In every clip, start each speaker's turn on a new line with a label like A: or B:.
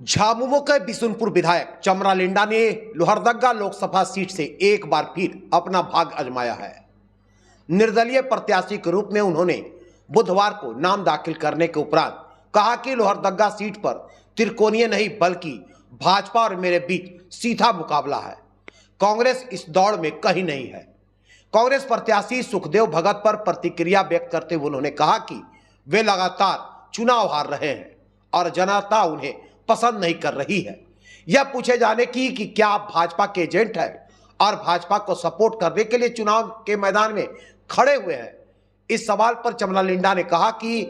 A: झामुमो के बिशुनपुर विधायक चमरा लिंडा ने लोहरदगा लोकसभा सीट से एक बार फिर अपना भाग आजमाया है। निर्दलीय प्रत्याशी के रूप में उन्होंने बुधवार को नाम दाखिल करने के उपरांत कहा कि लोहरदगा सीट पर त्रिकोणीय नहीं बल्कि भाजपा और मेरे बीच सीधा मुकाबला है। कांग्रेस इस दौड़ में कहीं नहीं है। कांग्रेस प्रत्याशी सुखदेव भगत पर प्रतिक्रिया व्यक्त करते हुए उन्होंने कहा कि वे लगातार चुनाव हार रहे हैं और जनता उन्हें पसंद नहीं कर रही है। यह पूछे जाने की कि क्या आप भाजपा के एजेंट हैं और भाजपा को सपोर्ट करने के लिए चुनाव के मैदान में खड़े हुए हैं, इस सवाल पर चमरा लिंडा ने कहा कि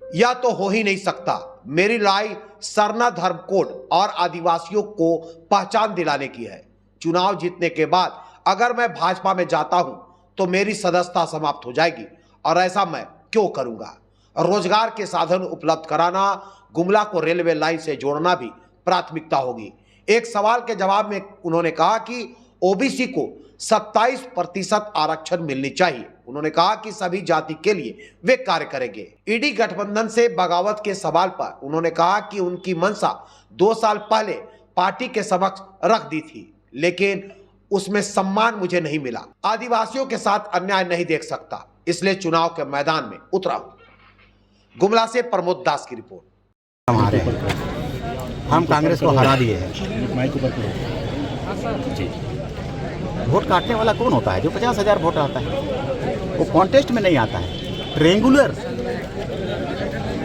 A: यह तो हो ही नहीं सकता। मेरी लड़ाई सरना धर्म कोड और आदिवासियों को पहचान दिलाने की है। चुनाव जीतने के बाद अगर मैं भाजपा में जाता हूं तो मेरी सदस्यता समाप्त हो जाएगी और ऐसा मैं क्यों करूंगा। रोजगार के साधन उपलब्ध कराना, गुमला को रेलवे लाइन से जोड़ना भी प्राथमिकता होगी। एक सवाल के जवाब में उन्होंने कहा कि ओबीसी को 27% आरक्षण मिलनी चाहिए। उन्होंने कहा कि सभी जाति के लिए वे कार्य करेंगे। ईडी गठबंधन से बगावत के सवाल पर उन्होंने कहा कि उनकी मंशा 2 साल पहले पार्टी के समक्ष रख दी थी, लेकिन उसमें सम्मान मुझे नहीं मिला। आदिवासियों के साथ अन्याय नहीं देख सकता, इसलिए चुनाव के मैदान में उतरा हूं। गुमला से प्रमोद दास की रिपोर्ट।
B: हम कांग्रेस को हरा दिए हैं। वोट काटने वाला कौन होता है? जो 50,000 वोट आता है, वो कॉन्टेस्ट में नहीं आता है। रेगुलर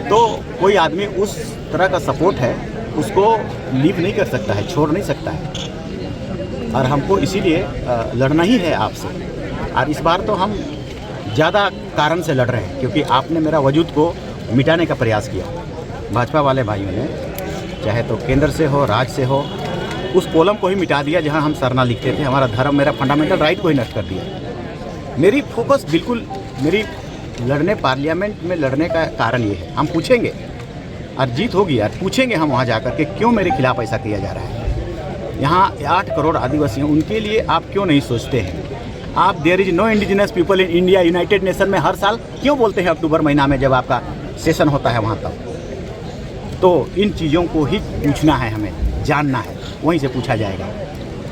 B: तो कोई आदमी उस तरह का सपोर्ट है, उसको लीव नहीं कर सकता है, छोड़ नहीं सकता है। और हमको इसीलिए लड़ना ही है आपसे। और इस बार तो हम ज़्यादा कारण से लड़ रहे हैं, क्योंकि आपने मेरा वजूद को मिटाने का प्रयास किया। भाजपा वाले भाइयों ने, चाहे तो केंद्र से हो, राज्य से हो, उस कॉलम को ही मिटा दिया जहां हम सरना लिखते थे। हमारा धर्म, मेरा फंडामेंटल राइट को ही नष्ट कर दिया। मेरी फोकस बिल्कुल मेरी पार्लियामेंट में लड़ने का कारण ये है। हम पूछेंगे और जीत होगी यार, पूछेंगे हम वहाँ जाकर के क्यों मेरे खिलाफ ऐसा किया जा रहा है। यहाँ 8 करोड़ आदिवासी हैं, उनके लिए आप क्यों नहीं सोचते हैं? आप there is no indigenous people in India United Nation में हर साल क्यों बोलते हैं अक्टूबर महीना में जब आपका सेशन होता है वहाँ तक? तो इन चीज़ों को ही पूछना है, हमें जानना है, वहीं से पूछा जाएगा।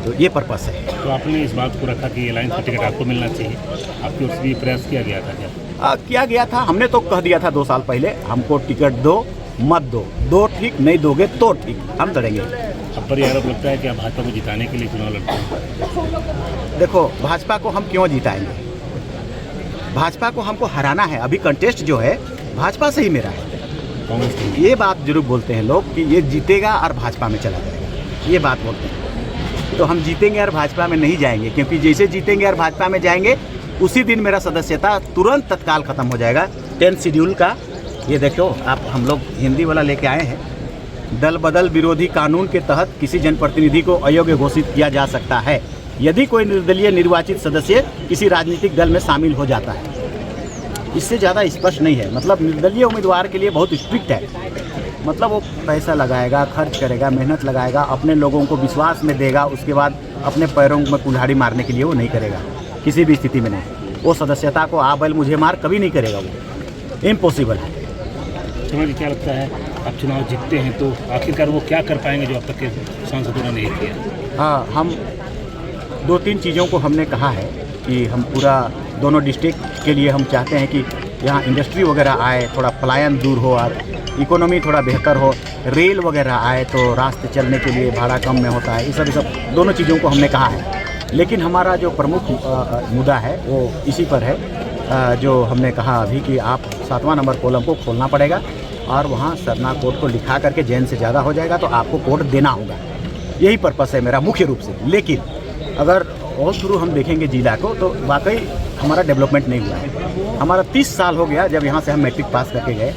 B: तो ये पर्पस है।
C: तो आपने इस बात को रखा कि अलायंस का टिकट आपको मिलना चाहिए, आपकी ओर से भी प्रयास किया गया था क्या?
B: किया गया था। हमने तो कह दिया था 2 साल पहले, हमको टिकट दो मत दो, दो ठीक, नहीं दोगे तो ठीक, हम लड़ेंगे।
C: अब पर आरोप लगता है कि आप भाजपा को जिताने के लिए चुनाव लड़ते हैं।
B: देखो, भाजपा को हम क्यों जिताएंगे? भाजपा को हमको हराना है। अभी कंटेस्ट जो है भाजपा से ही मेरा है। ये बात जरूर बोलते हैं लोग कि ये जीतेगा और भाजपा में चला जाएगा, ये बात बोलते हैं। तो हम जीतेंगे और भाजपा में नहीं जाएंगे, क्योंकि जैसे जीतेंगे और भाजपा में जाएंगे उसी दिन मेरा सदस्यता तुरंत तत्काल खत्म हो जाएगा। 10 शेड्यूल का ये देखो आप, हम लोग हिंदी वाला लेके आए हैं। दल बदल विरोधी कानून के तहत किसी जनप्रतिनिधि को अयोग्य घोषित किया जा सकता है यदि कोई निर्दलीय निर्वाचित सदस्य किसी राजनीतिक दल में शामिल हो जाता है। इससे ज़्यादा स्पष्ट नहीं है। मतलब निर्दलीय उम्मीदवार के लिए बहुत स्ट्रिक्ट है। मतलब वो पैसा लगाएगा, खर्च करेगा, मेहनत लगाएगा, अपने लोगों को विश्वास में देगा, उसके बाद अपने पैरों में कुल्हाड़ी मारने के लिए वो नहीं करेगा, किसी भी स्थिति में नहीं। वो सदस्यता को आ बैल मुझे मार कभी नहीं करेगा, वो इम्पॉसिबल है।
C: समझ क्या लगता है, आप चुनाव जीतते हैं तो आखिरकार वो क्या कर पाएंगे जो अब तक के सांसदों ने नहीं किया?
B: हाँ, हम 2-3 चीज़ों को हमने कहा है कि हम पूरा दोनों डिस्ट्रिक्ट के लिए हम चाहते हैं कि यहाँ इंडस्ट्री वगैरह आए, थोड़ा पलायन दूर हो और इकोनॉमी थोड़ा बेहतर हो, रेल वगैरह आए तो रास्ते चलने के लिए भाड़ा कम में होता है। ये सब दोनों चीज़ों को हमने कहा है। लेकिन हमारा जो प्रमुख मुद्दा है वो इसी पर है, जो हमने कहा अभी कि आप 7वां नंबर कॉलम को खोलना पड़ेगा और वहाँ सरना कोड को लिखा करके जैन से ज़्यादा हो जाएगा तो आपको कोड देना होगा। यही पर्पस है मेरा मुख्य रूप से। लेकिन अगर और शुरू हम देखेंगे जिला को तो वाकई हमारा डेवलपमेंट नहीं हुआ है। हमारा 30 साल हो गया जब यहाँ से हम मैट्रिक पास करके गए।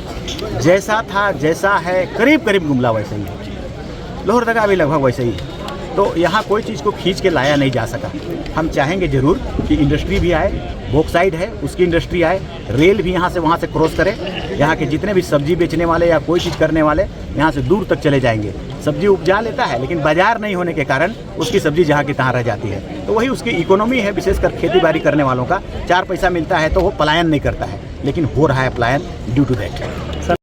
B: जैसा था जैसा है, करीब करीब गुमला वैसे ही है, लोहरदगा भी लगभग वैसे ही है। तो यहाँ कोई चीज़ को खींच के लाया नहीं जा सका। हम चाहेंगे ज़रूर कि इंडस्ट्री भी आए, बॉक्साइड है उसकी इंडस्ट्री आए, रेल भी यहाँ से वहाँ से क्रॉस करे। यहाँ के जितने भी सब्जी बेचने वाले या कोई चीज़ करने वाले यहाँ से दूर तक चले जाएंगे। सब्जी उपजा लेता है लेकिन बाजार नहीं होने के कारण उसकी सब्जी जहाँ की तहाँ रह जाती है। तो वही उसकी इकोनॉमी है, विशेषकर खेती बाड़ी करने वालों का 4 पैसा मिलता है तो वो पलायन नहीं करता है, लेकिन हो रहा है पलायन ड्यू टू दैट।